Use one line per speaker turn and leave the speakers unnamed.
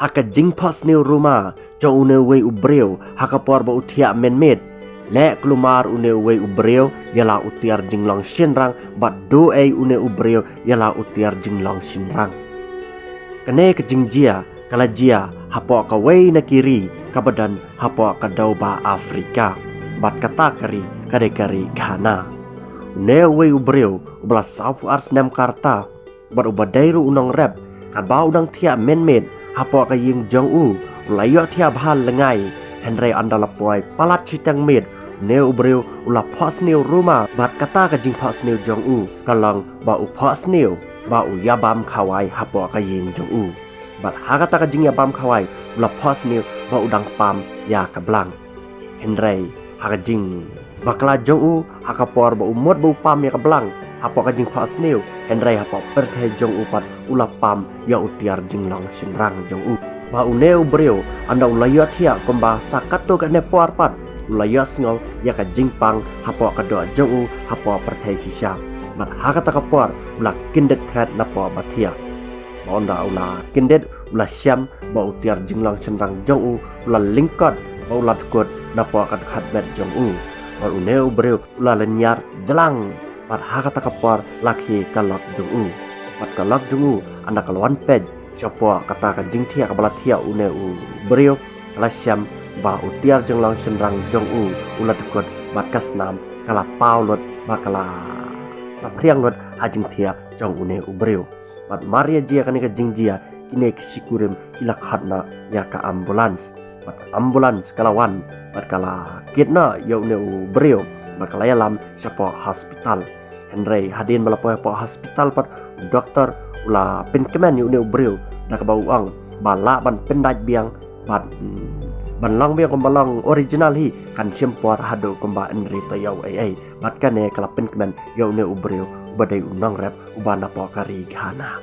haka jingpos neu rumah jong une wei ubreu haka por ba utia menmet le kelumar une wei ubreu yala utiar jinglong shinrang bat do ei une ubreu yala utiar jinglong shinrang kene ke jingjia kala jia hapo ka wei na kiri kabadan hapo ka dauba Afrika bat kata kari kade kari Ghana une wei ubreu ubla sapu ars nem karta bat ubadairu unang rep kan ba unang tia menmet hapo ka ying jong u layo tia bhal lengai henry andala poi palat chitang med neu breu ula phos neu ruma bat kata ka jing phos neu jong u kalang ba u phos neu ba u yabam khawai hapo ka ying jong u bat hakata ka jing yabam khawai ula phos neu ba udang pam ya ka blang henry haka jing bakla jong u haka por ba umot ba pam ya ka blang hapo ka jing phos neu henry hapo perthe jong u pat ula pam ya utiar jing long shinrang jong u ba u neu breu anda ulayo thia komba sakato ka ne por pat layas ngau ya ka jingpang hapo ka do jong u hapo perthai sisa bat hakata ka por ula kindet threat na po bathia bonda ula kindet ula syam ba utiar jinglang sendang jong u ula lingkot ba ula tkot na po ka khat bet jong u ba u neu breu ula lenyar jelang bat hakata ka por lakhi kalak jong u bat kalak jong u anda kalwan pej siapa kata ka jingthia ka balathia u neu breu kala syam ba utiar jenglang senrang jong u ulat kot bakas nam kala paulot bakala sapriang lot hajing thia jong une ubreu bat maria jia kanika jingjia kine kisikurim kila khatna ya ka ambulans bat ambulans kalawan bat kala kitna ya une ubreu bakala yalam siapa hospital henry hadin balapoy po hospital pat doktor ula penkemen une ubreu dak bauang bala ban pendaj biang bat banlang biang kombalang original hi kan siempor hado komba enri to yau ai bat kane kalapin kemen yau ne ubreu badai unang rep ubana po kari Ghana